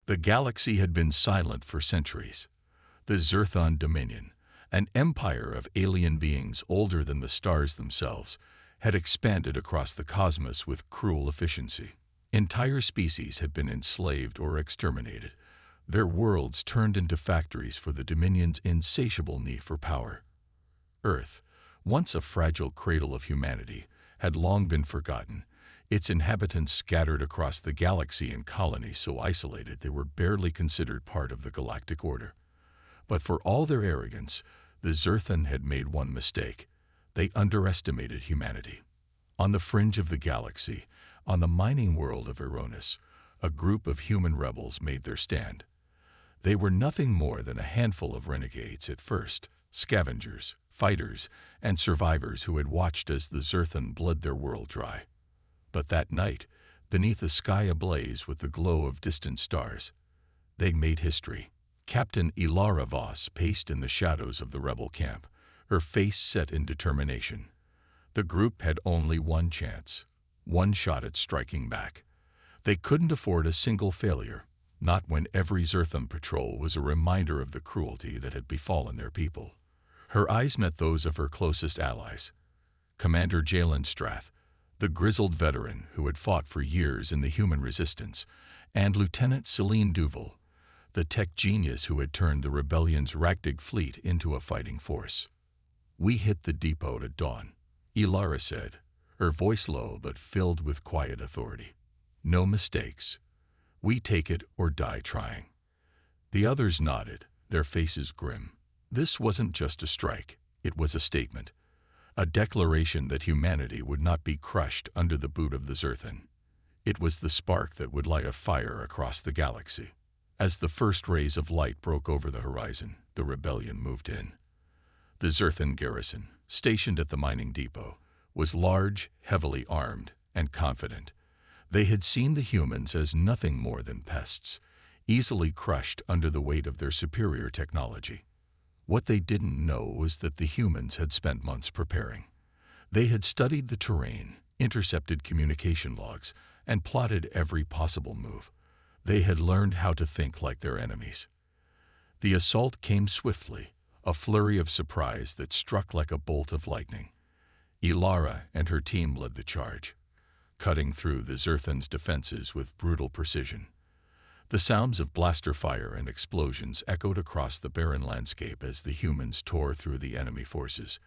The galaxy had been silent for centuries. The Zerthon Dominion, an empire of alien beings older than the stars themselves, had expanded across the cosmos with cruel efficiency. Entire species had been enslaved or exterminated, their worlds turned into factories for the Dominion's insatiable need for power. Earth, once a fragile cradle of humanity, had long been forgotten, its inhabitants scattered across the galaxy in colonies so isolated they were barely considered part of the galactic order. But for all their arrogance, the Zerthon had made one mistake. They underestimated humanity. On the fringe of the galaxy, on the mining world of Eronis, a group of human rebels made their stand. They were nothing more than a handful of renegades at first, scavengers, fighters, and survivors who had watched as the Zerthon bled their world dry. But that night, beneath a sky ablaze with the glow of distant stars, they made history. Captain Ilara Voss paced in the shadows of the rebel camp, her face set in determination. The group had only one chance, one shot at striking back. They couldn't afford a single failure, not when every Zerthon patrol was a reminder of the cruelty that had befallen their people. Her eyes met those of her closest allies. Commander Jalen Strath, the grizzled veteran who had fought for years in the human resistance, and Lieutenant Celine Duval, the tech genius who had turned the rebellion's Galactic fleet into a fighting force. "We hit the depot at dawn," Ilara said, her voice low but filled with quiet authority. "No mistakes. We take it or die trying." The others nodded, their faces grim. This wasn't just a strike, it was a statement. A declaration that humanity would not be crushed under the boot of the Zerthon. It was the spark that would light a fire across the galaxy. As the first rays of light broke over the horizon, the rebellion moved in. The Zerthon garrison, stationed at the mining depot, was large, heavily armed, and confident. They had seen the humans as nothing more than pests, easily crushed under the weight of their superior technology. What they didn't know was that the humans had spent months preparing. They had studied the terrain, intercepted communication logs, and plotted every possible move. They had learned how to think like their enemies. The assault came swiftly, a flurry of surprise that struck like a bolt of lightning. Ilara and her team led the charge, cutting through the Zerthon's defenses with brutal precision. The sounds of blaster fire and explosions echoed across the barren landscape as the humans tore through the enemy forces.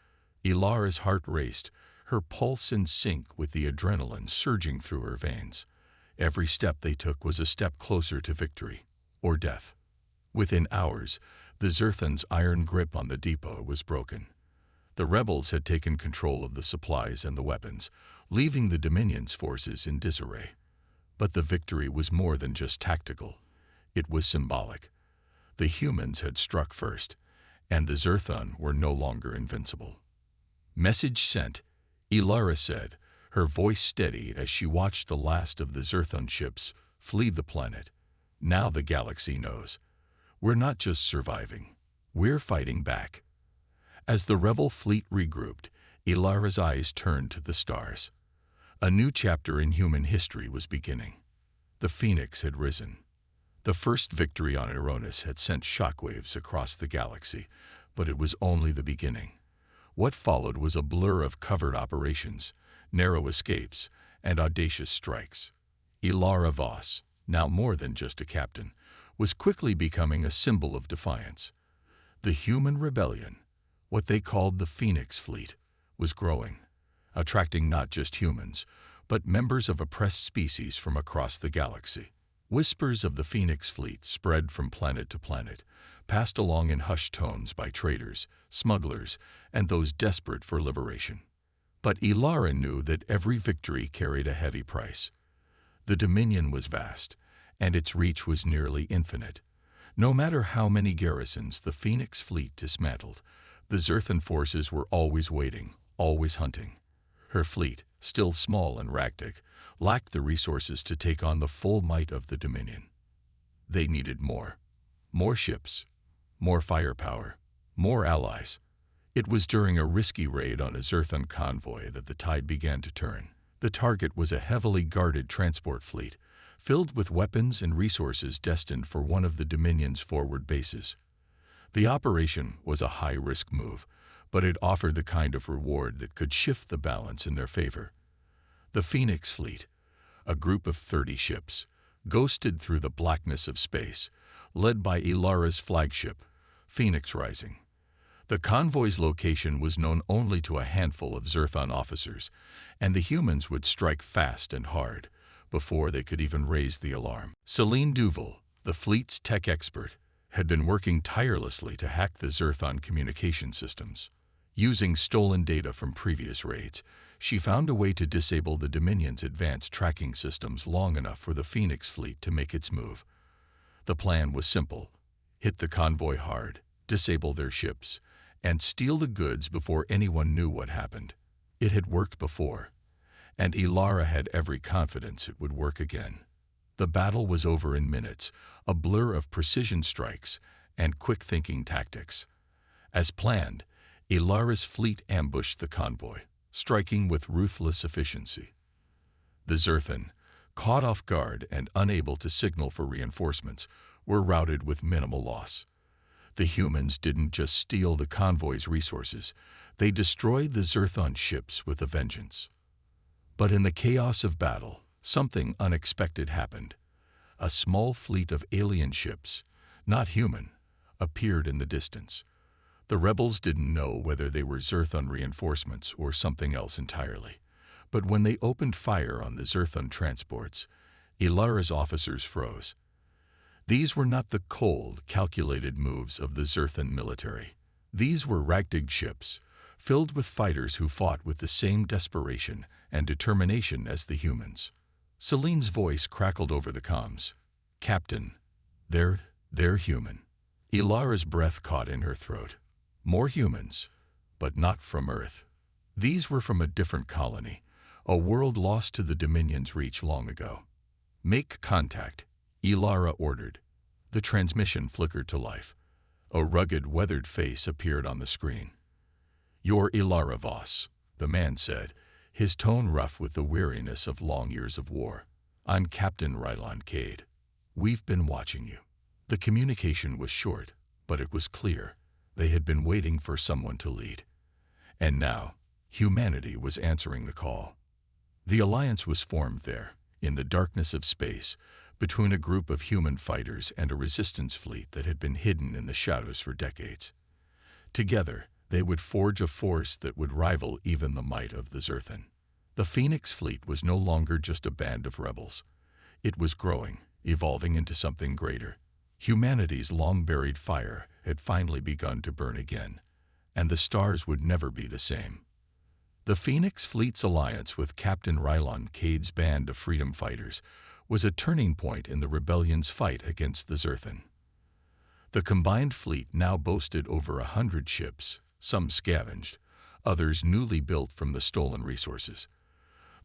Ilara's heart raced, her pulse in sync with the adrenaline surging through her veins. Every step they took was a step closer to victory, or death. Within hours, the Zerthon's iron grip on the depot was broken. The rebels had taken control of the supplies and the weapons, leaving the Dominion's forces in disarray. But the victory was more than just tactical. It was symbolic. The humans had struck first, and the Zerthon were no longer invincible. "Message sent," Ilara said, her voice steady as she watched the last of the Zerthon ships flee the planet. "Now the galaxy knows. We're not just surviving. We're fighting back." As the rebel fleet regrouped, Ilara's eyes turned to the stars. A new chapter in human history was beginning. The Phoenix had risen. The first victory on Eronis had sent shockwaves across the galaxy, but it was only the beginning. What followed was a blur of covert operations, narrow escapes, and audacious strikes. Ilara Voss, now more than just a captain, was quickly becoming a symbol of defiance. The human rebellion, what they called the Phoenix Fleet, was growing, attracting not just humans, but members of oppressed species from across the galaxy. Whispers of the Phoenix Fleet spread from planet to planet, passed along in hushed tones by traders, smugglers, and those desperate for liberation. But Ilara knew that every victory carried a heavy price. The Dominion was vast, and its reach was nearly infinite. No matter how many garrisons the Phoenix Fleet dismantled, the Zerthon forces were always waiting, always hunting. Her fleet, still small and Galactic, lacked the resources to take on the full might of the Dominion. They needed more. More ships, more firepower, more allies. It was during a risky raid on a Zerthon convoy that the tide began to turn. The target was a heavily guarded transport fleet, filled with weapons and resources destined for one of the Dominion's forward bases. The operation was a high-risk move, but it offered the kind of reward that could shift the balance in their favor. The Phoenix Fleet, a group of 30 ships, ghosted through the blackness of space, led by Ilara's flagship, Phoenix Rising. The convoy's location was known only to a handful of Zerthon officers, and the humans would strike fast and hard before they could even raise the alarm. Celine Duval, the fleet's tech expert, had been working tirelessly to hack the Zerthon communication systems. Using stolen data from previous raids, she found a way to disable the Dominion's advanced tracking systems long enough for the Phoenix Fleet to make its move. The plan was simple: hit the convoy hard, disable their ships, and steal the goods before anyone knew what happened. It had worked before, and Ilara had every confidence it would work again. The battle was over in minutes, a blur of precision strikes and quick-thinking tactics. As planned, Ilara's fleet ambushed the convoy, striking with ruthless efficiency. The Zerthon, caught off guard and unable to signal for reinforcements, were routed with minimal loss. The humans didn't just steal the convoy's resources, they destroyed the Zerthon ships with a vengeance. But in the chaos of battle, something unexpected happened. A small fleet of alien ships, not human, appeared in the distance. The rebels didn't know whether they were Zerthon reinforcements or something else entirely. But when they opened fire on the Zerthon transports, Ilara's officers froze. These were not the cold, calculated moves of the Zerthon military. These were ragtag ships, filled with fighters who fought with the same desperation and determination as the humans. Celine's voice crackled over the comms. "Captain, they're human." Ilara's breath caught in her throat. More humans, but not from Earth. These were from a different colony, a world lost to the Dominion's reach long ago. "Make contact," Ilara ordered. The transmission flickered to life. A rugged, weathered face appeared on the screen. "You're Ilara Voss," the man said, his tone rough with the weariness of long years of war. "I'm Captain Rylon Cade. We've been watching you." The communication was short, but it was clear. They had been waiting for someone to lead. And now, humanity was answering the call. The alliance was formed there, in the darkness of space, between a group of human fighters and a resistance fleet that had been hidden in the shadows for decades. Together, they would forge a force that would rival even the might of the Zerthon. The Phoenix Fleet was no longer just a band of rebels. It was growing, evolving into something greater. Humanity's long-buried fire had finally begun to burn again, and the stars would never be the same. The Phoenix Fleet's alliance with Captain Rylon Cade's band of freedom fighters was a turning point in the rebellion's fight against the Zerthon. The combined fleet now boasted over 100 ships, some scavenged, others newly built from the stolen resources.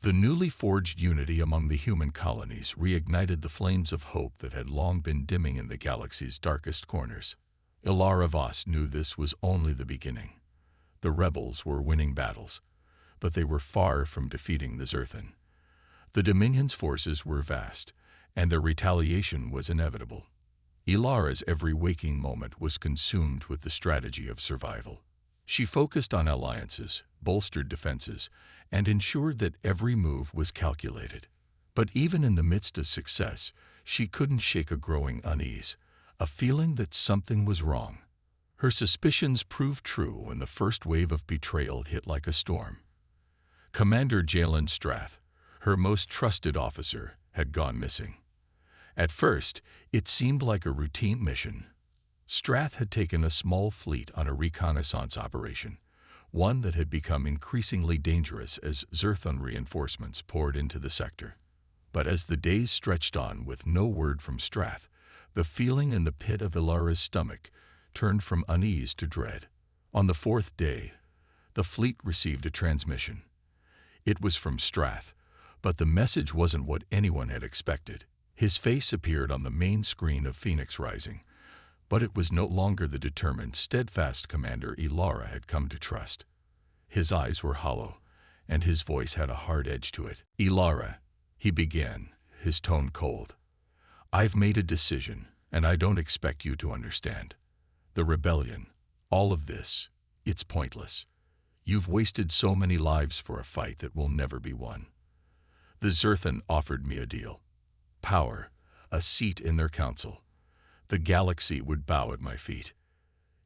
The newly forged unity among the human colonies reignited the flames of hope that had long been dimming in the galaxy's darkest corners. Ilara Voss knew this was only the beginning. The rebels were winning battles, but they were far from defeating the Zerthon. The Dominion's forces were vast, and their retaliation was inevitable. Ilara's every waking moment was consumed with the strategy of survival. She focused on alliances, bolstered defenses, and ensured that every move was calculated. But even in the midst of success, she couldn't shake a growing unease, a feeling that something was wrong. Her suspicions proved true when the first wave of betrayal hit like a storm. Commander Jalen Strath, her most trusted officer, had gone missing. At first, it seemed like a routine mission. Strath had taken a small fleet on a reconnaissance operation, one that had become increasingly dangerous as Zerthon reinforcements poured into the sector. But as the days stretched on with no word from Strath, the feeling in the pit of Ilara's stomach turned from unease to dread. On the fourth day, the fleet received a transmission. It was from Strath, but the message wasn't what anyone had expected. His face appeared on the main screen of Phoenix Rising, but it was no longer the determined, steadfast commander Ilara had come to trust. His eyes were hollow, and his voice had a hard edge to it. "Ilara," he began, his tone cold. "I've made a decision, and I don't expect you to understand. The rebellion, all of this, it's pointless. You've wasted so many lives for a fight that will never be won. The Zerthan offered me a deal. Power, a seat in their council. The galaxy would bow at my feet."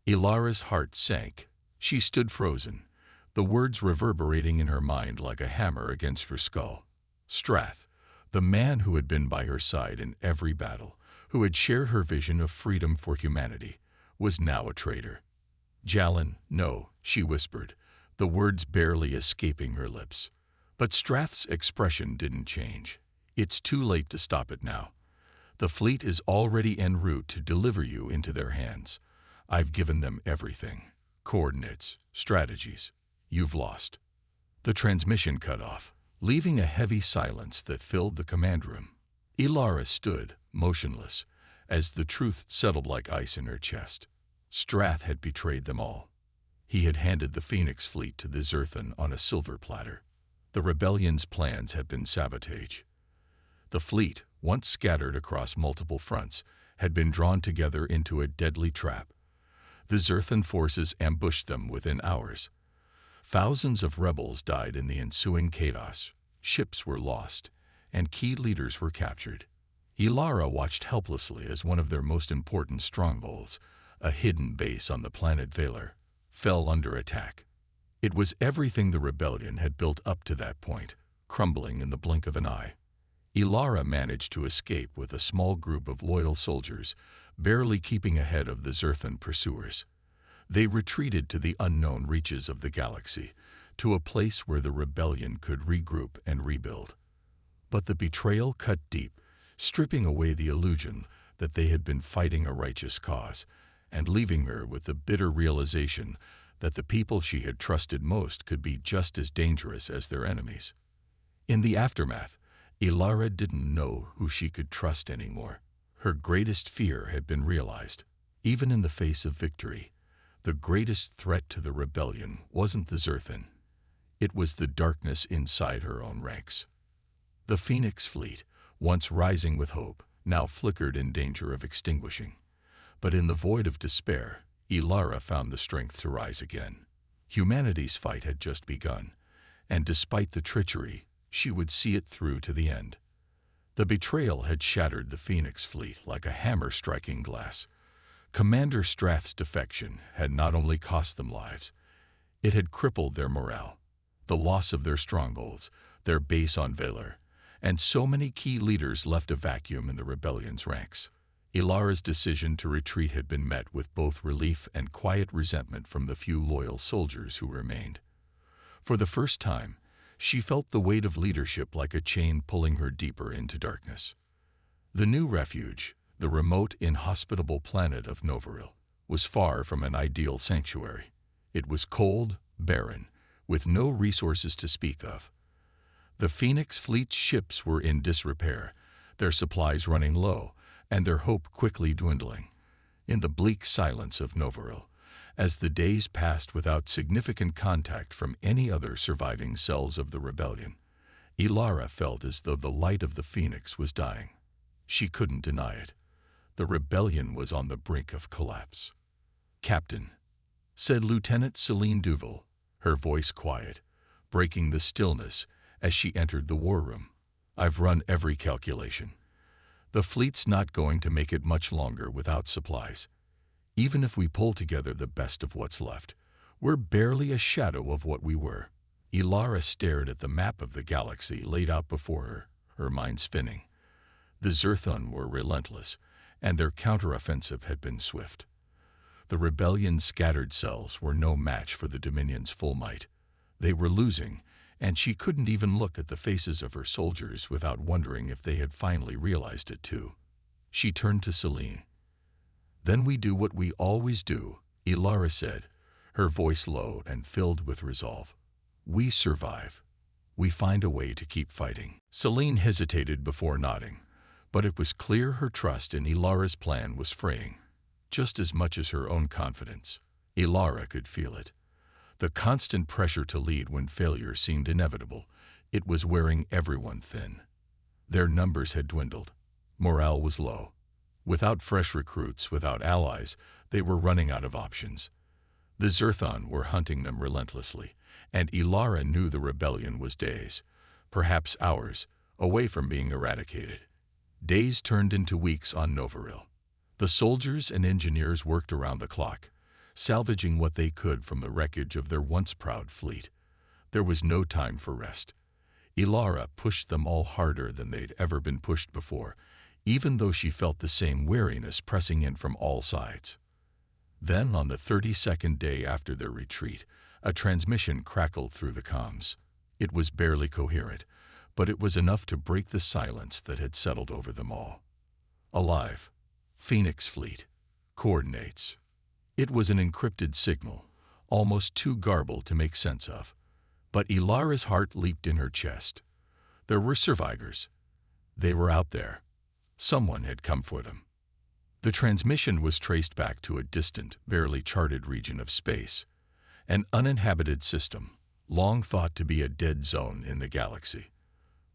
Ilara's heart sank. She stood frozen, the words reverberating in her mind like a hammer against her skull. Strath, the man who had been by her side in every battle, who had shared her vision of freedom for humanity, was now a traitor. "Jalin, no," she whispered, the words barely escaping her lips. But Strath's expression didn't change. "It's too late to stop it now. The fleet is already en route to deliver you into their hands. I've given them everything. Coordinates, strategies. You've lost." The transmission cut off, leaving a heavy silence that filled the command room. Ilara stood, motionless, as the truth settled like ice in her chest. Strath had betrayed them all. He had handed the Phoenix fleet to the Zerthan on a silver platter. The rebellion's plans had been sabotage. The fleet, once scattered across multiple fronts, had been drawn together into a deadly trap. The Zerthan forces ambushed them within hours. Thousands of rebels died in the ensuing chaos. Ships were lost, and key leaders were captured. Ilara watched helplessly as one of their most important strongholds, a hidden base on the planet Valor, fell under attack. It was everything the rebellion had built up to that point, crumbling in the blink of an eye. Ilara managed to escape with a small group of loyal soldiers, barely keeping ahead of the Zerthan pursuers. They retreated to the unknown reaches of the galaxy, to a place where the rebellion could regroup and rebuild. But the betrayal cut deep, stripping away the illusion that they had been fighting a righteous cause, and leaving her with the bitter realization that the people she had trusted most could be just as dangerous as their enemies. In the aftermath, Ilara didn't know who she could trust anymore. Her greatest fear had been realized. Even in the face of victory, the greatest threat to the rebellion wasn't the Zerthan. It was the darkness inside her own ranks. The Phoenix fleet, once rising with hope, now flickered in danger of extinguishing. But in the void of despair, Ilara found the strength to rise again. Humanity's fight had just begun, and despite the treachery, she would see it through to the end. The betrayal had shattered the Phoenix fleet like a hammer striking glass. Commander Strath's defection had not only cost them lives, it had crippled their morale. The loss of their strongholds, their base on Valor, and so many key leaders left a vacuum in the rebellion's ranks. Ilara's decision to retreat had been met with both relief and quiet resentment from the few loyal soldiers who remained. For the first time, she felt the weight of leadership like a chain pulling her deeper into darkness. The new refuge, the remote, inhospitable planet of Novaril, was far from an ideal sanctuary. It was cold, barren, with no resources to speak of. The Phoenix fleet's ships were in disrepair, their supplies running low, and their hope quickly dwindling. In the bleak silence of Novaril, as the days passed without significant contact from any other surviving cells of the rebellion, Ilara felt as though the light of the Phoenix was dying. She couldn't deny it. The rebellion was on the brink of collapse. "Captain," said Lieutenant Celine Duval, her voice quiet, breaking the stillness as she entered the war room. "I've run every calculation. The fleet's not going to make it much longer without supplies. Even if we pull together the best of what's left, we're barely a shadow of what we were." Ilara stared at the map of the galaxy laid out before her, her mind spinning. The Zerthan were relentless, and their counteroffensive had been swift. The rebellion's scattered cells were no match for the Dominion's full might. They were losing, and she couldn't even look at the faces of her soldiers without wondering if they had finally realized it too. She turned to Celine. "Then we do what we always do," Ilara said, her voice low and filled with resolve. "We survive. We find a way to keep fighting." Celine hesitated before nodding, but it was clear her trust in Ilara's plan was fraying, just as much as her own confidence. Ilara could feel it. The constant pressure to lead when failure seemed inevitable, it was wearing everyone thin. Their numbers had dwindled. Morale was low. Without fresh recruits, without allies, they were running out of options. The Zerthon were hunting them relentlessly, and Ilara knew the rebellion was days, perhaps hours, away from being eradicated. Days turned into weeks on Novaril. The soldiers and engineers worked around the clock, salvaging what they could from the wreckage of their once proud fleet. There was no time for rest. Ilara pushed them all harder than they'd ever been pushed before, even though she felt the same weariness pressing in from all sides. Then, on the 32nd day after their retreat, a transmission crackled through the comms. It was barely coherent, but it was enough to break the silence that had settled over them all. Alive. Phoenix Fleet. Coordinates. It was an encrypted signal, almost too garbled to make sense of. But Ilara's heart leaped in her chest. There were survivors. They were out there. Someone had come for them. The transmission was traced back to a distant, barely charted region of space, an uninhabited system, long thought to be a dead zone in the galaxy.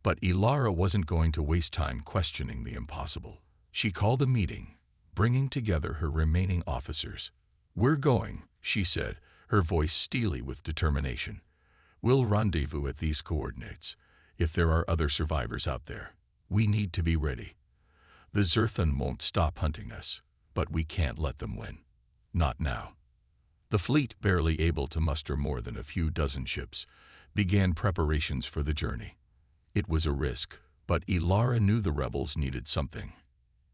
But Ilara wasn't going to waste time questioning the impossible. She called a meeting, bringing together her remaining officers. "We're going," she said, her voice steely with determination. "We'll rendezvous at these coordinates. If there are other survivors out there, we need to be ready. The Zerthon won't stop hunting us, but we can't let them win. Not now." The fleet, barely able to muster more than a few dozen ships, began preparations for the journey. It was a risk, but Ilara knew the rebels needed something,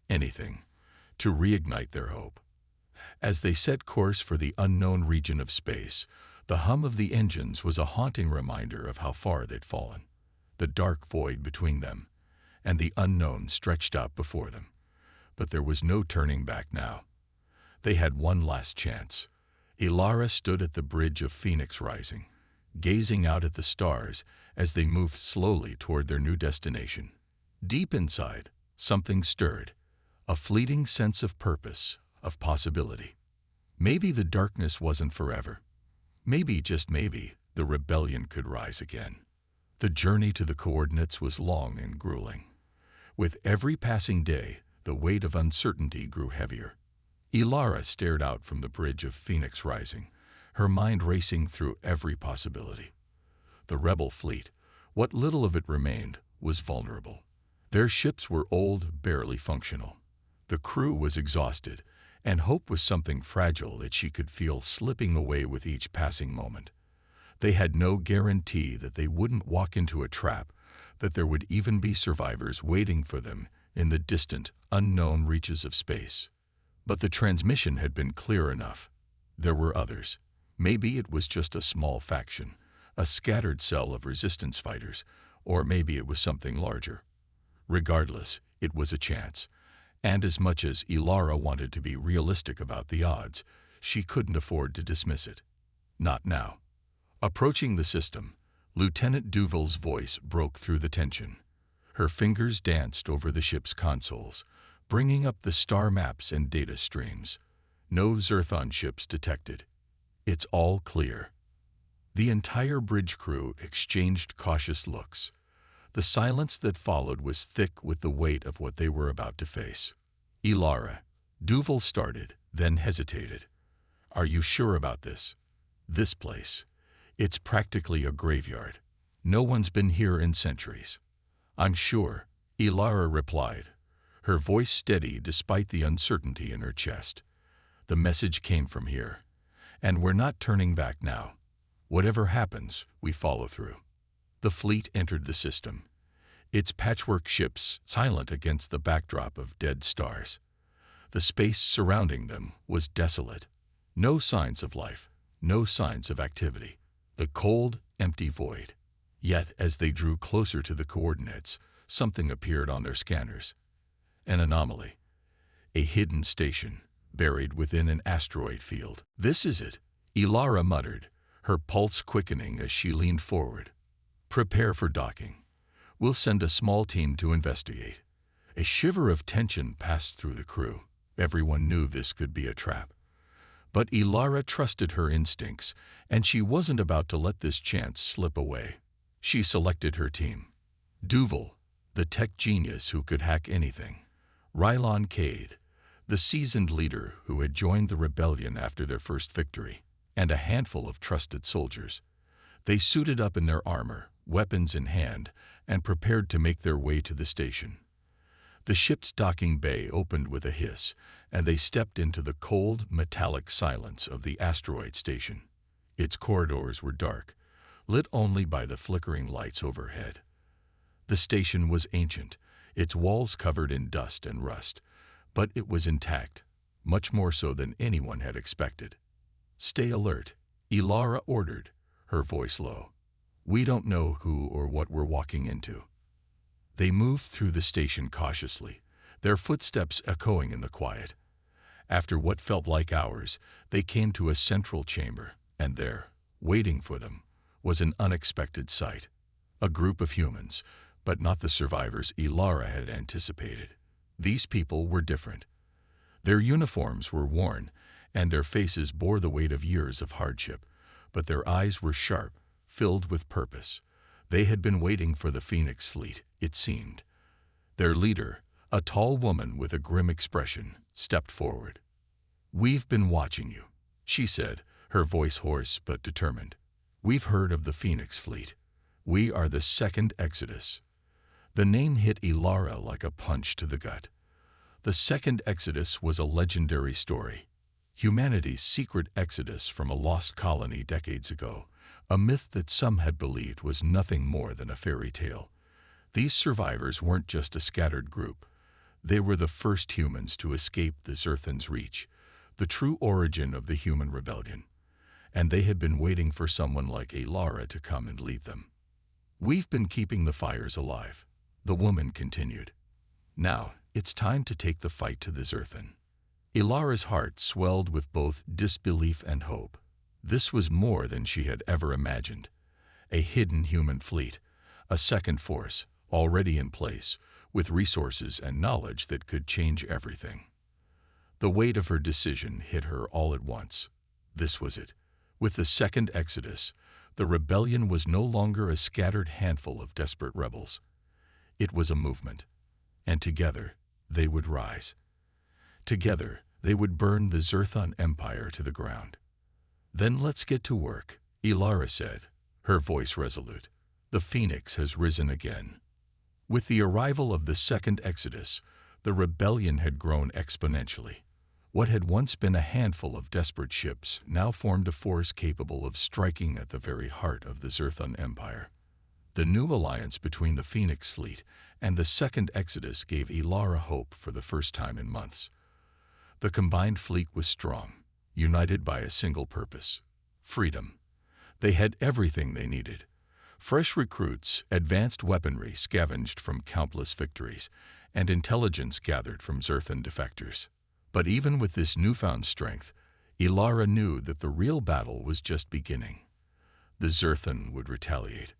anything, to reignite their hope. As they set course for the unknown region of space, the hum of the engines was a haunting reminder of how far they'd fallen. The dark void between them and the unknown stretched out before them. But there was no turning back now. They had one last chance. Ilara stood at the bridge of Phoenix Rising, gazing out at the stars as they moved slowly toward their new destination. Deep inside, something stirred, a fleeting sense of purpose, of possibility. Maybe the darkness wasn't forever. Maybe, just maybe, the rebellion could rise again. The journey to the coordinates was long and grueling. With every passing day, the weight of uncertainty grew heavier. Ilara stared out from the bridge of Phoenix Rising, her mind racing through every possibility. The rebel fleet, what little of it remained, was vulnerable. Their ships were old, barely functional. The crew was exhausted, and hope was something fragile that she could feel slipping away with each passing moment. They had no guarantee that they wouldn't walk into a trap, that there would even be survivors waiting for them in the distant, unknown reaches of space. But the transmission had been clear enough. There were others. Maybe it was just a small faction, a scattered cell of resistance fighters, or maybe it was something larger. Regardless, it was a chance. And as much as Ilara wanted to be realistic about the odds, she couldn't afford to dismiss it. Not now. Approaching the system, Lieutenant Duval's voice broke through the tension. Her fingers danced over the ship's consoles, bringing up the star maps and data streams. No Zerthon ships detected. It's all clear. The entire bridge crew exchanged cautious looks. The silence that followed was thick with the weight of what they were about to face. "Ilara," Duval started, then hesitated. "Are you sure about this? This place. It's practically a graveyard. No one's been here in centuries." "I'm sure," Ilara replied, her voice steady despite the uncertainty in her chest. "The message came from here, and we're not turning back now. Whatever happens, we follow through." The fleet entered the system, its patchwork ships silent against the backdrop of dead stars. The space surrounding them was desolate. No signs of life, no signs of activity. The cold, empty void. Yet, as they drew closer to the coordinates, something appeared on their scanners. An anomaly. A hidden station, buried within an asteroid field. "This is it," Ilara muttered, her pulse quickening as she leaned forward. "Prepare for docking. We'll send a small team to investigate." A shiver of tension passed through the crew. Everyone knew this could be a trap. But Ilara trusted her instincts, and she wasn't about to let this chance slip away. She selected her team. Duval, the tech genius who could hack anything. Rylon Cade, the seasoned leader who had joined the rebellion after their first victory, and a handful of trusted soldiers. They suited up in their armor, weapons in hand, and prepared to make their way to the station. The ship's docking bay opened with a hiss, and they stepped into the cold, metallic silence of the asteroid station. Its corridors were dark, lit only by the flickering lights overhead. The station was ancient, its walls covered in dust and rust, but it was intact, much more so than anyone had expected. "Stay alert," Ilara ordered, her voice low. "We don't know who or what we're walking into." They moved through the station cautiously, their footsteps echoing in the quiet. After what felt like hours, they came to a central chamber, and there, waiting for them, was an unexpected sight. A group of humans, but not the survivors Ilara had anticipated. These people were different. Their uniforms were worn, and their faces bore the weight of years of hardship, but their eyes were sharp, filled with purpose. They had been waiting for the Phoenix fleet, it seemed. Their leader, a tall woman with a grim expression, stepped forward. "We've been watching you," she said, her voice hoarse but determined. "We've heard of the Phoenix fleet. We are the Second Exodus." The name hit Ilara like a punch to the gut. The Second Exodus was a legendary story. Humanity's secret exodus from a lost colony decades ago, a myth that some had believed was nothing more than a fairy tale. These survivors weren't just a scattered group. They were the first humans to escape the Zerthan's reach, the true origin of the human rebellion. And they had been waiting for someone like Ilara to come and lead them. "We've been keeping the fires alive," the woman continued. "Now, it's time to take the fight to the Zerthan." Ilara's heart swelled with both disbelief and hope. This was more than she had ever imagined. A hidden human fleet, a second force, already in place, with resources and knowledge that could change everything. The weight of her decision hit her all at once. This was it. With the Second Exodus, the rebellion was no longer a scattered handful of desperate rebels. It was a movement, and together they would rise. Together they would burn the Zerthan Empire to the ground. "Then let's get to work," Ilara said, her voice resolute. "The Phoenix has risen again." With the arrival of the Second Exodus, the rebellion had grown exponentially. What had once been a handful of desperate ships now formed a force capable of striking at the very heart of the Zerthan Empire. The new alliance between the Phoenix fleet and the Second Exodus gave Ilara hope for the first time in months. The combined fleet was strong, united by a single purpose: freedom. They had everything they needed: fresh recruits, advanced weaponry scavenged from countless victories, and intelligence gathered from Zerthan defectors. But even with this newfound strength, Ilara knew that the real battle was just beginning. The Zerthan would retaliate.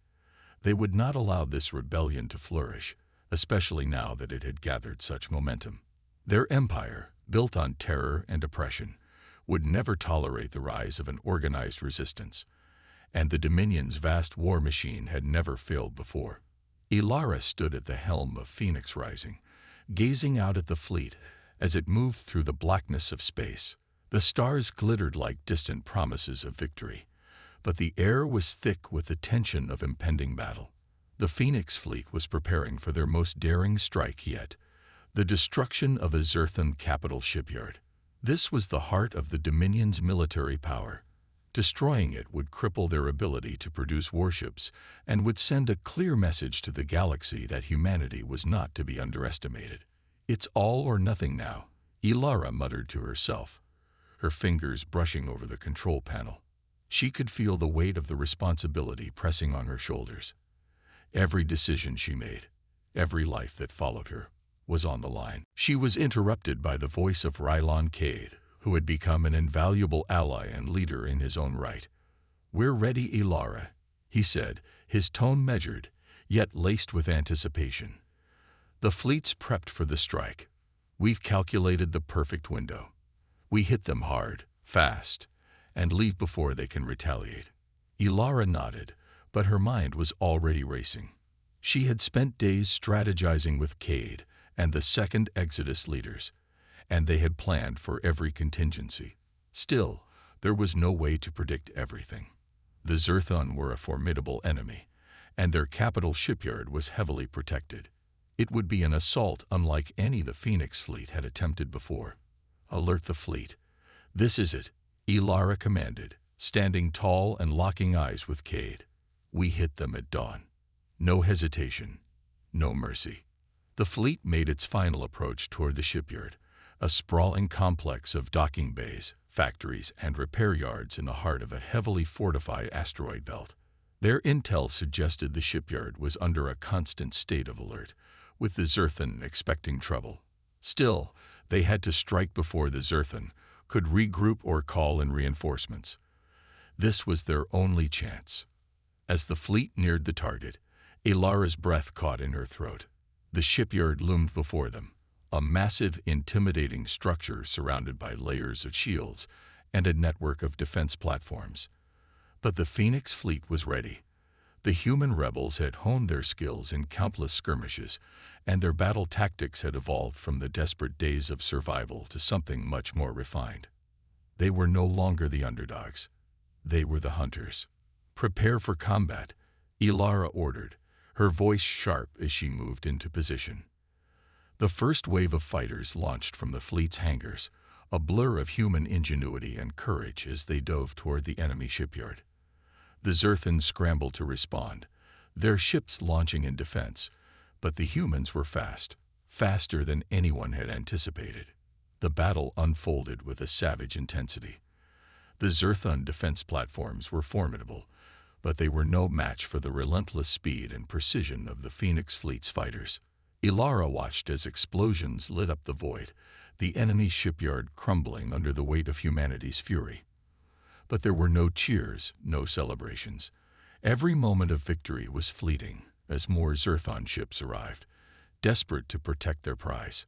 They would not allow this rebellion to flourish, especially now that it had gathered such momentum. Their empire, built on terror and oppression, would never tolerate the rise of an organized resistance, and the Dominion's vast war machine had never failed before. Ilara stood at the helm of Phoenix Rising, gazing out at the fleet as it moved through the blackness of space. The stars glittered like distant promises of victory, but the air was thick with the tension of impending battle. The Phoenix fleet was preparing for their most daring strike yet: the destruction of a Zerthan capital shipyard. This was the heart of the Dominion's military power. Destroying it would cripple their ability to produce warships and would send a clear message to the galaxy that humanity was not to be underestimated. "It's all or nothing now," Ilara muttered to herself, her fingers brushing over the control panel. She could feel the weight of the responsibility pressing on her shoulders. Every decision she made, every life that followed her, was on the line. She was interrupted by the voice of Rylon Cade, who had become an invaluable ally and leader in his own right. "We're ready, Ilara," he said, his tone measured, yet laced with anticipation. "The fleet's prepped for the strike. We've calculated the perfect window. We hit them hard, fast, and leave before they can retaliate." Ilara nodded, but her mind was already racing. She had spent days strategizing with Cade and the second Exodus leaders, and they had planned for every contingency. Still, there was no way to predict everything. The Zerthon were a formidable enemy, and their capital shipyard was heavily protected. It would be an assault unlike any the Phoenix fleet had attempted before. "Alert the fleet. This is it," Ilara commanded, standing tall and locking eyes with Cade. "We hit them at dawn. No hesitation, no mercy." The fleet made its final approach toward the shipyard, a sprawling complex of docking bays, factories, and repair yards in the heart of a heavily fortified asteroid belt. Their intel suggested the shipyard was under a constant state of alert, with the Zerthon expecting trouble. Still, they had to strike before the Zerthon could regroup or call in reinforcements. This was their only chance. As the fleet neared the target, Ilara's breath caught in her throat. The shipyard loomed before them, a massive, intimidating structure surrounded by layers of shields and a network of defense platforms. But the Phoenix fleet was ready. The human rebels had honed their skills in countless skirmishes, and their battle tactics had evolved from the desperate days of survival to something much more refined. They were no longer the underdogs. They were the hunters. "Prepare for combat," Ilara ordered, her voice sharp as she moved into position. The first wave of fighters launched from the fleet's hangars, a blur of human ingenuity and courage as they dove toward the enemy shipyard. The Zerthans scrambled to respond, their ships launching in defense, but the humans were fast, faster than anyone had anticipated. The battle unfolded with a savage intensity. The Zerthon defense platforms were formidable, but they were no match for the relentless speed and precision of the Phoenix fleet's fighters. Ilara watched as explosions lit up the void, the enemy shipyard crumbling under the weight of humanity's fury. But there were no cheers, no celebrations. Every moment of victory was fleeting as more Zerthon ships arrived, desperate to protect their prize.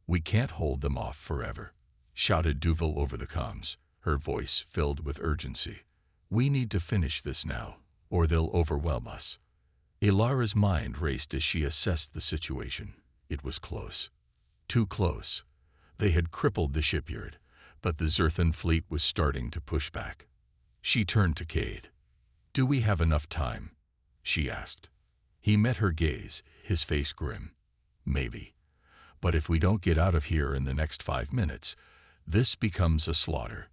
"We can't hold them off forever," shouted Duval over the comms, her voice filled with urgency. "We need to finish this now, or they'll overwhelm us." Ilara's mind raced as she assessed the situation. It was close. Too close. They had crippled the shipyard, but the Zerthon fleet was starting to push back. She turned to Cade. "Do we have enough time?" she asked. He met her gaze, his face grim. "Maybe. But if we don't get out of here in the next 5 minutes, this becomes a slaughter."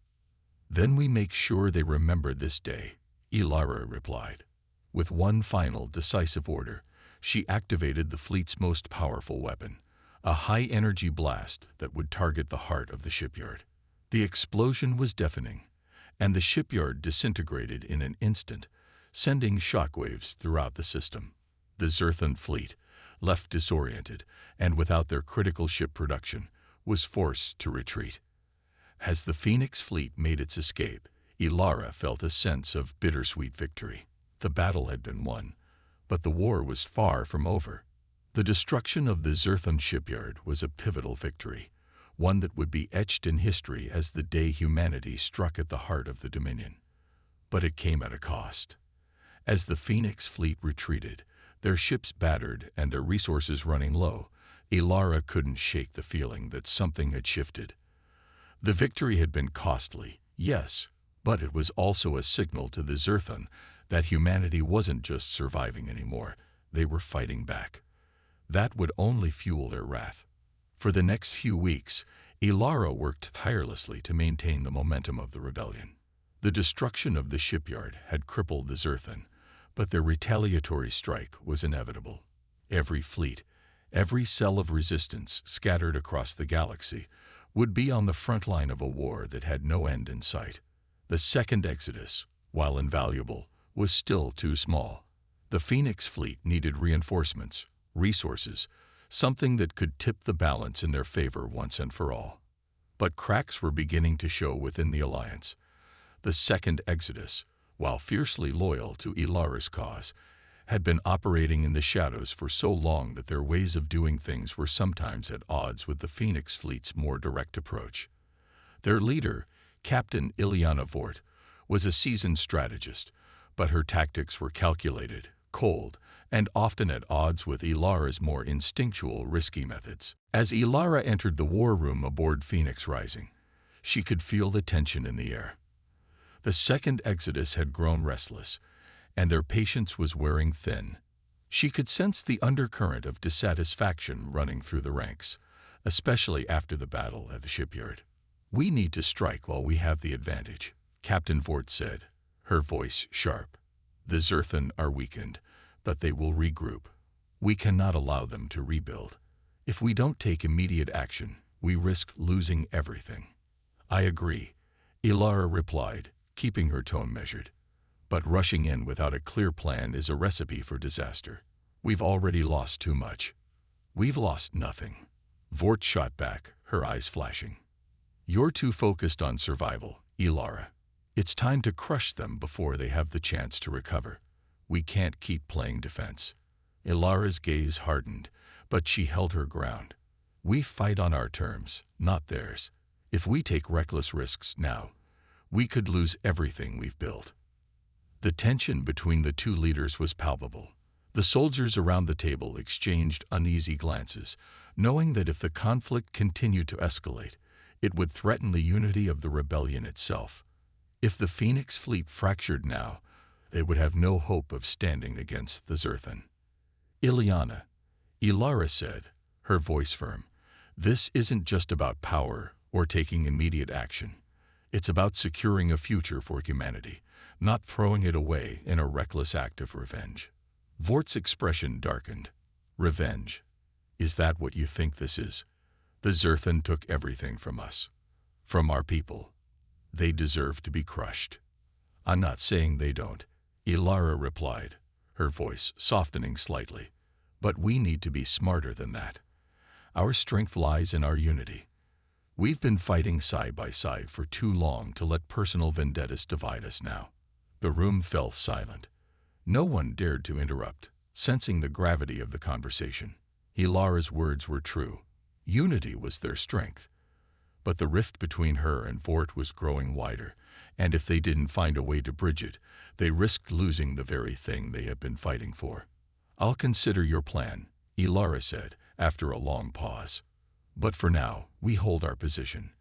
"Then we make sure they remember this day," Ilara replied. With one final, decisive order, she activated the fleet's most powerful weapon, a high-energy blast that would target the heart of the shipyard. The explosion was deafening, and the shipyard disintegrated in an instant, sending shockwaves throughout the system. The Zerthon fleet, left disoriented and without their critical ship production, was forced to retreat. As the Phoenix fleet made its escape, Ilara felt a sense of bittersweet victory. The battle had been won, but the war was far from over. The destruction of the Zerthon shipyard was a pivotal victory, one that would be etched in history as the day humanity struck at the heart of the Dominion. But it came at a cost. As the Phoenix fleet retreated, their ships battered and their resources running low, Ilara couldn't shake the feeling that something had shifted. The victory had been costly, yes, but it was also a signal to the Zerthon that humanity wasn't just surviving anymore, they were fighting back. That would only fuel their wrath. For the next few weeks, Ilara worked tirelessly to maintain the momentum of the rebellion. The destruction of the shipyard had crippled the Zerthon, but their retaliatory strike was inevitable. Every fleet, every cell of resistance scattered across the galaxy would be on the front line of a war that had no end in sight. The second Exodus, while invaluable, was still too small. The Phoenix fleet needed reinforcements, resources, something that could tip the balance in their favor once and for all. But cracks were beginning to show within the alliance. The second Exodus, while fiercely loyal to Ilara's cause, had been operating in the shadows for so long that their ways of doing things were sometimes at odds with the Phoenix fleet's more direct approach. Their leader, Captain Ileana Vort, was a seasoned strategist, but her tactics were calculated, cold, and often at odds with Ilara's more instinctual, risky methods. As Ilara entered the war room aboard Phoenix Rising, she could feel the tension in the air. The second Exodus had grown restless, and their patience was wearing thin. She could sense the undercurrent of dissatisfaction running through the ranks, especially after the battle at the shipyard. "We need to strike while we have the advantage," Captain Vort said, her voice sharp. "The Zerthan are weakened, but they will regroup. We cannot allow them to rebuild. If we don't take immediate action, we risk losing everything." "I agree," Ilara replied, keeping her tone measured. "But rushing in without a clear plan is a recipe for disaster. We've already lost too much." "We've lost nothing," Vort shot back, her eyes flashing. "You're too focused on survival, Ilara. It's time to crush them before they have the chance to recover. We can't keep playing defense." Ilara's gaze hardened, but she held her ground. "We fight on our terms, not theirs. If we take reckless risks now, we could lose everything we've built." The tension between the two leaders was palpable. The soldiers around the table exchanged uneasy glances, knowing that if the conflict continued to escalate, it would threaten the unity of the rebellion itself. If the Phoenix fleet fractured now, they would have no hope of standing against the Zerthan. "Ileana," Ilara said, her voice firm, "this isn't just about power or taking immediate action. It's about securing a future for humanity, not throwing it away in a reckless act of revenge." Vort's expression darkened. "Revenge? Is that what you think this is? The Zerthan took everything from us, from our people. They deserve to be crushed." "I'm not saying they don't," Ilara replied, her voice softening slightly. "But we need to be smarter than that. Our strength lies in our unity. We've been fighting side by side for too long to let personal vendettas divide us now." The room fell silent. No one dared to interrupt, sensing the gravity of the conversation. Ilara's words were true. Unity was their strength. But the rift between her and Vort was growing wider, and if they didn't find a way to bridge it, they risked losing the very thing they had been fighting for. "I'll consider your plan," Ilara said, after a long pause. "But for now, we hold our position.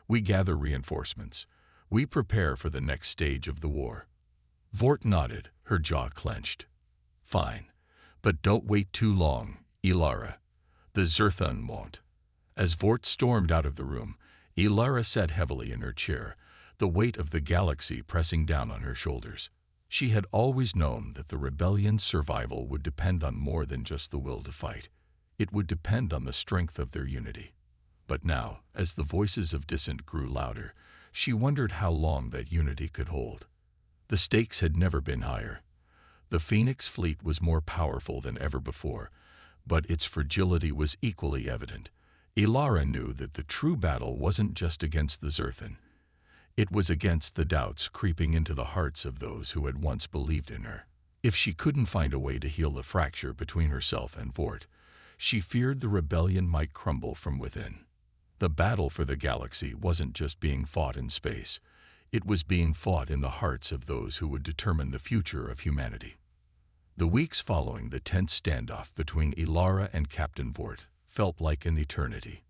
We gather reinforcements. We prepare for the next stage of the war." Vort nodded, her jaw clenched. "Fine. But don't wait too long, Ilara. The Zerthan won't." As Vort stormed out of the room, Ilara sat heavily in her chair, the weight of the galaxy pressing down on her shoulders. She had always known that the rebellion's survival would depend on more than just the will to fight. It would depend on the strength of their unity. But now, as the voices of dissent grew louder, she wondered how long that unity could hold. The stakes had never been higher. The Phoenix fleet was more powerful than ever before, but its fragility was equally evident. Ilara knew that the true battle wasn't just against the Zerthan. It was against the doubts creeping into the hearts of those who had once believed in her. If she couldn't find a way to heal the fracture between herself and Vort, she feared the rebellion might crumble from within. The battle for the galaxy wasn't just being fought in space. It was being fought in the hearts of those who would determine the future of humanity. The weeks following the tense standoff between Ilara and Captain Vort felt like an eternity.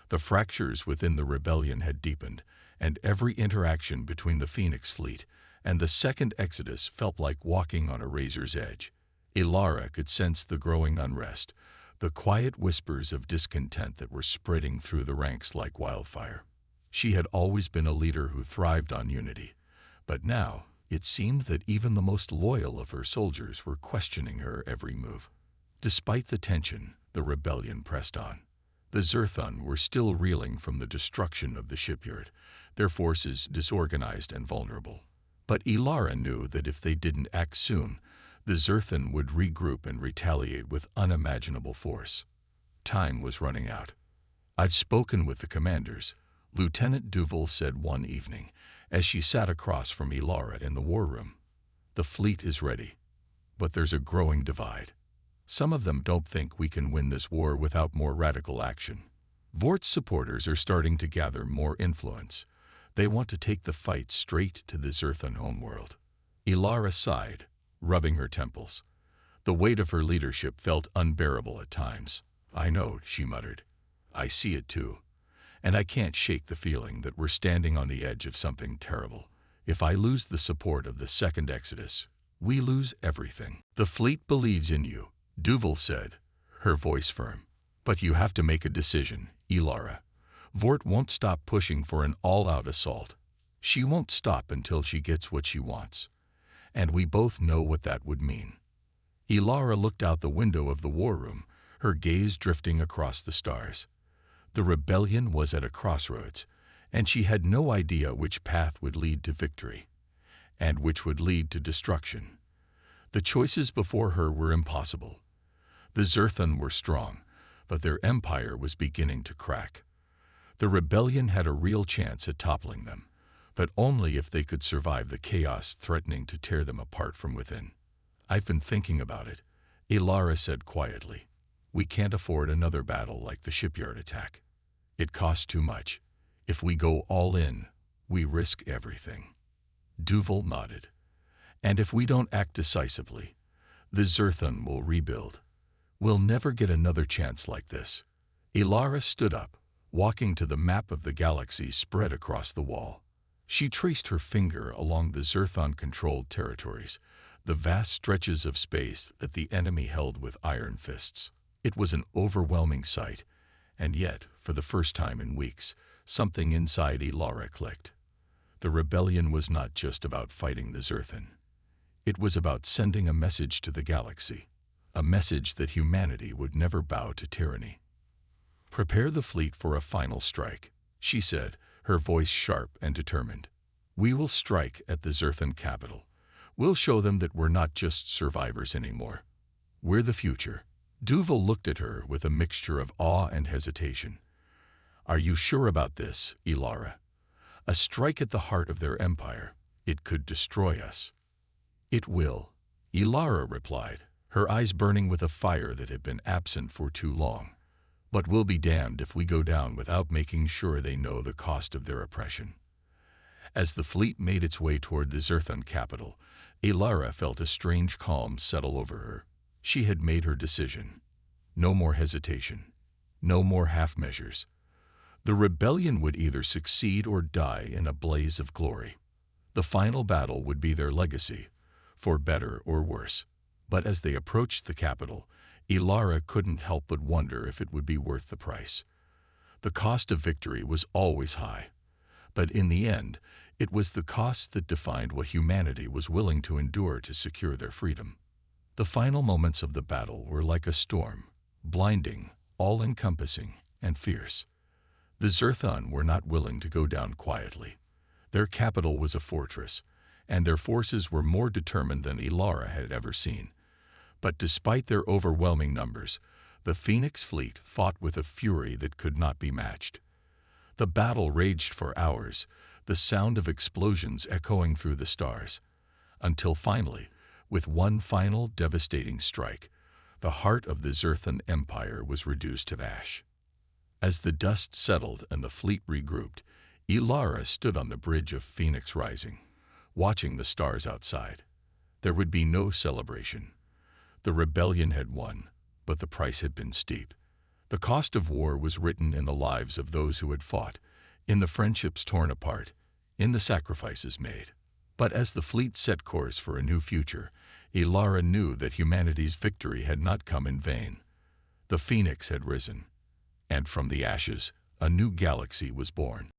The fractures within the rebellion had deepened, and every interaction between the Phoenix fleet and the second Exodus felt like walking on a razor's edge. Ilara could sense the growing unrest, the quiet whispers of discontent that were spreading through the ranks like wildfire. She had always been a leader who thrived on unity, but now it seemed that even the most loyal of her soldiers were questioning her every move. Despite the tension, the rebellion pressed on. The Zerthan were still reeling from the destruction of the shipyard, their forces disorganized and vulnerable. But Ilara knew that if they didn't act soon, the Zerthan would regroup and retaliate with unimaginable force. Time was running out. "I've spoken with the commanders," Lieutenant Duval said one evening, as she sat across from Ilara in the war room. "The fleet is ready, but there's a growing divide. Some of them don't think we can win this war without more radical action. Vort's supporters are starting to gather more influence. They want to take the fight straight to the Zerthan homeworld." Ilara sighed, rubbing her temples. The weight of her leadership felt unbearable at times. "I know," she muttered. "I see it too. And I can't shake the feeling that we're standing on the edge of something terrible. If I lose the support of the second Exodus, we lose everything." "The fleet believes in you," Duval said, her voice firm. "But you have to make a decision, Elara. Vort won't stop pushing for an all-out assault. She won't stop until she gets what she wants. And we both know what that would mean." Elara looked out the window of the war room, her gaze drifting across the stars. The rebellion was at a crossroads, and she had no idea which path would lead to victory, and which would lead to destruction. The choices before her were impossible. The Zerthon were strong, but their empire was beginning to crack. The rebellion had a real chance at toppling them, but only if they could survive the chaos threatening to tear them apart from within. "I've been thinking about it," Elara said quietly. "We can't afford another battle like the shipyard attack. It costs too much. If we go all in, we risk everything." Duval nodded. "And if we don't act decisively, the Zerthon will rebuild. We'll never get another chance like this." Elara stood up, walking to the map of the galaxy spread across the wall. She traced her finger along the Zerthon-controlled territories, the vast stretches of space that the enemy held with iron fists. It was an overwhelming sight, and yet, for the first time in weeks, something inside Elara clicked. The rebellion was not just about fighting the Zerthon. It was about sending a message to the galaxy, a message that humanity would never bow to tyranny. "Prepare the fleet for a final strike," she said, her voice sharp and determined. "We will strike at the Zerthon capital. We'll show them that we're not just survivors anymore. We're the future." Duval looked at her with a mixture of awe and hesitation. "Are you sure about this, Elara? A strike at the heart of their empire. It could destroy us." "It will," Elara replied, her eyes burning with a fire that had been absent for too long. "But we'll be damned if we go down without making sure they know the cost of their oppression." As the fleet made its way toward the Zerthon capital, Elara felt a strange calm settle over her. She had made her decision. No more hesitation. No more half measures. The rebellion would either succeed or die in a blaze of glory. The final battle would be their legacy, for better or worse. But as they approached the capital, Elara couldn't help but wonder if it would be worth the price. The cost of victory was always high, but in the end, it was the cost that defined what humanity was willing to endure to secure their freedom. The final moments of the battle were like a storm, blinding, all-encompassing, and fierce. The Zerthon were not willing to go down quietly. Their capital was a fortress, and their forces were more determined than Elara had ever seen. But despite their overwhelming numbers, the Phoenix fleet fought with a fury that could not be matched. The battle raged for hours, the sound of explosions echoing through the stars, until finally, with one final devastating strike, the heart of the Zerthon Empire was reduced to ash. As the dust settled and the fleet regrouped, Elara stood on the bridge of Phoenix Rising, watching the stars outside. There would be no celebration. The rebellion had won, but the price had been steep. The cost of war was written in the lives of those who had fought, in the friendships torn apart, in the sacrifices made. But as the fleet set course for a new future, Elara knew that humanity's victory had not come in vain. The Phoenix had risen, and from the ashes, a new galaxy was born.